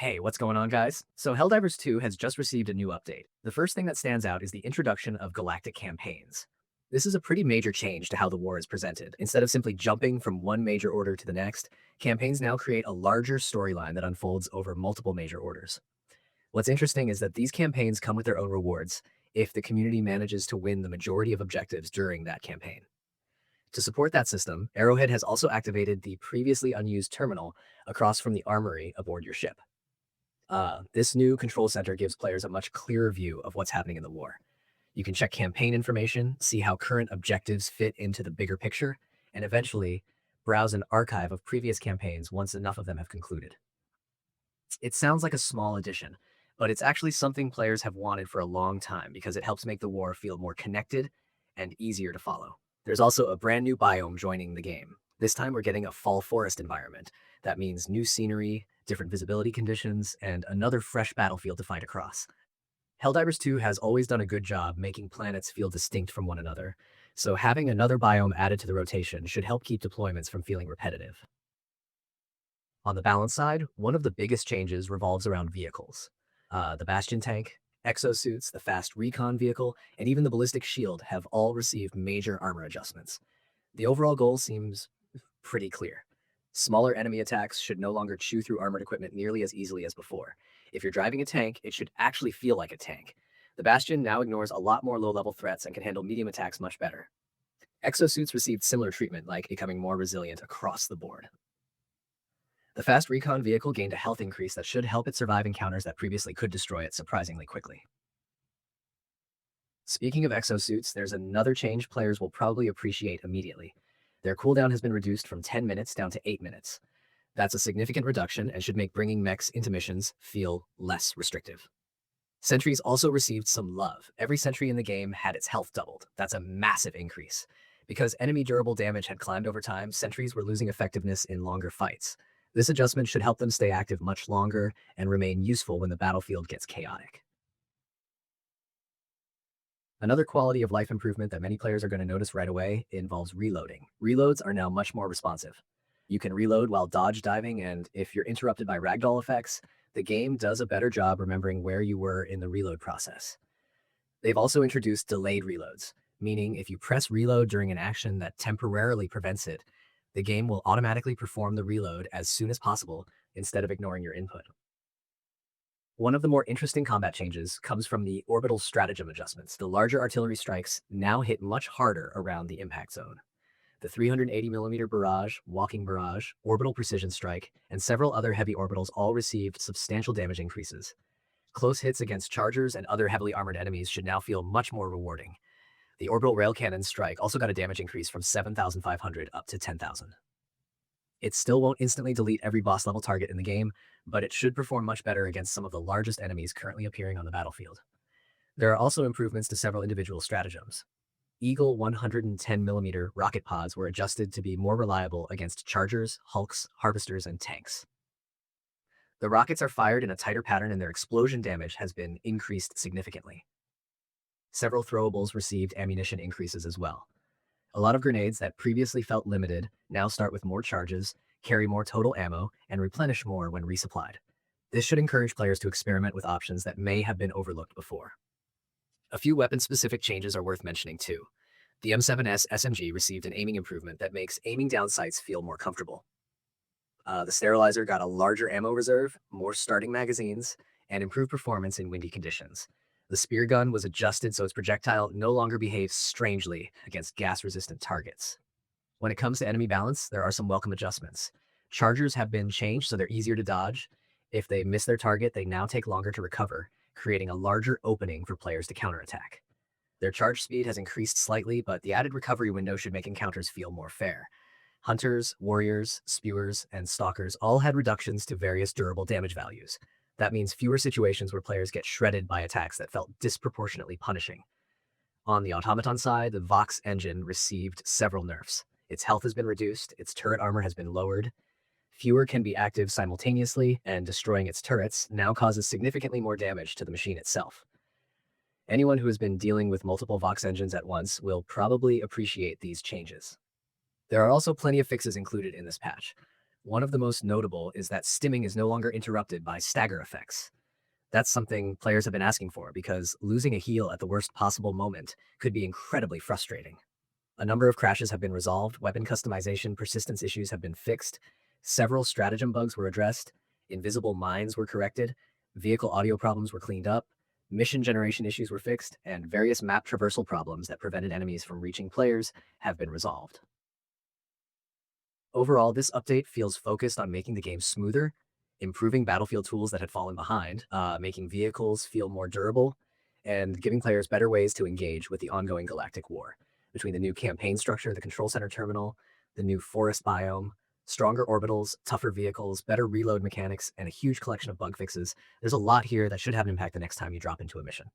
Hey, what's going on, guys? So Helldivers 2 has just received a new update. The first thing that stands out is the introduction of Galactic Campaigns. This is a pretty major change to how the war is presented. Instead of simply jumping from one major order to the next, campaigns now create a larger storyline that unfolds over multiple major orders. What's interesting is that these campaigns come with their own rewards if the community manages to win the majority of objectives during that campaign. To support that system, Arrowhead has also activated the previously unused terminal across from the armory aboard your ship. This new control center gives players a much clearer view of what's happening in the war. You can check campaign information, see how current objectives fit into the bigger picture, and eventually browse an archive of previous campaigns once enough of them have concluded. It sounds like a small addition, but it's actually something players have wanted for a long time because it helps make the war feel more connected and easier to follow. There's also a brand new biome joining the game. This time we're getting a fall forest environment. That means new scenery, different visibility conditions, and another fresh battlefield to fight across. Helldivers 2 has always done a good job making planets feel distinct from one another, so having another biome added to the rotation should help keep deployments from feeling repetitive. On the balance side, one of the biggest changes revolves around vehicles. The Bastion Tank, Exo Suits, the fast recon vehicle, and even the ballistic shield have all received major armor adjustments. The overall goal seems pretty clear. Smaller enemy attacks should no longer chew through armored equipment nearly as easily as before. If you're driving a tank, it should actually feel like a tank. The Bastion now ignores a lot more low-level threats and can handle medium attacks much better. Exosuits received similar treatment, like becoming more resilient across the board. The fast recon vehicle gained a health increase that should help it survive encounters that previously could destroy it surprisingly quickly. Speaking of exosuits, there's another change players will probably appreciate immediately. Their cooldown has been reduced from 10 minutes down to 8 minutes. That's a significant reduction and should make bringing mechs into missions feel less restrictive. Sentries also received some love. Every sentry in the game had its health doubled. That's a massive increase. Because enemy durable damage had climbed over time, sentries were losing effectiveness in longer fights. This adjustment should help them stay active much longer and remain useful when the battlefield gets chaotic. Another quality of life improvement that many players are going to notice right away involves reloading. Reloads are now much more responsive. You can reload while dodge diving, and if you're interrupted by ragdoll effects, the game does a better job remembering where you were in the reload process. They've also introduced delayed reloads, meaning if you press reload during an action that temporarily prevents it, the game will automatically perform the reload as soon as possible instead of ignoring your input. One of the more interesting combat changes comes from the orbital stratagem adjustments. The larger artillery strikes now hit much harder around the impact zone. The 380mm barrage, walking barrage, orbital precision strike, and several other heavy orbitals all received substantial damage increases. Close hits against chargers and other heavily armored enemies should now feel much more rewarding. The orbital Railcannon strike also got a damage increase from 7,500 up to 10,000. It still won't instantly delete every boss level target in the game, but it should perform much better against some of the largest enemies currently appearing on the battlefield. There are also improvements to several individual stratagems. Eagle 110mm rocket pods were adjusted to be more reliable against chargers, hulks, harvesters, and tanks. The rockets are fired in a tighter pattern and their explosion damage has been increased significantly. Several throwables received ammunition increases as well. A lot of grenades that previously felt limited now start with more charges, carry more total ammo, and replenish more when resupplied. This should encourage players to experiment with options that may have been overlooked before. A few weapon-specific changes are worth mentioning too. The M7S SMG received an aiming improvement that makes aiming down sights feel more comfortable. The Sterilizer got a larger ammo reserve, more starting magazines, and improved performance in windy conditions. The spear gun was adjusted so its projectile no longer behaves strangely against gas-resistant targets. When it comes to enemy balance, there are some welcome adjustments. Chargers have been changed so they're easier to dodge. If they miss their target, they now take longer to recover, creating a larger opening for players to counterattack. Their charge speed has increased slightly, but the added recovery window should make encounters feel more fair. Hunters, warriors, spewers, and stalkers all had reductions to various durable damage values. That means fewer situations where players get shredded by attacks that felt disproportionately punishing. On the automaton side, the Vox Engine received several nerfs. Its health has been reduced, its turret armor has been lowered. Fewer can be active simultaneously, and destroying its turrets now causes significantly more damage to the machine itself. Anyone who has been dealing with multiple Vox engines at once will probably appreciate these changes. There are also plenty of fixes included in this patch. One of the most notable is that stimming is no longer interrupted by stagger effects. That's something players have been asking for because losing a heal at the worst possible moment could be incredibly frustrating. A number of crashes have been resolved, weapon customization persistence issues have been fixed, several stratagem bugs were addressed, invisible mines were corrected, vehicle audio problems were cleaned up, mission generation issues were fixed, and various map traversal problems that prevented enemies from reaching players have been resolved. Overall, this update feels focused on making the game smoother, improving battlefield tools that had fallen behind, making vehicles feel more durable, and giving players better ways to engage with the ongoing galactic war. Between the new campaign structure, the control center terminal, the new forest biome, stronger orbitals, tougher vehicles, better reload mechanics, and a huge collection of bug fixes, there's a lot here that should have an impact the next time you drop into a mission.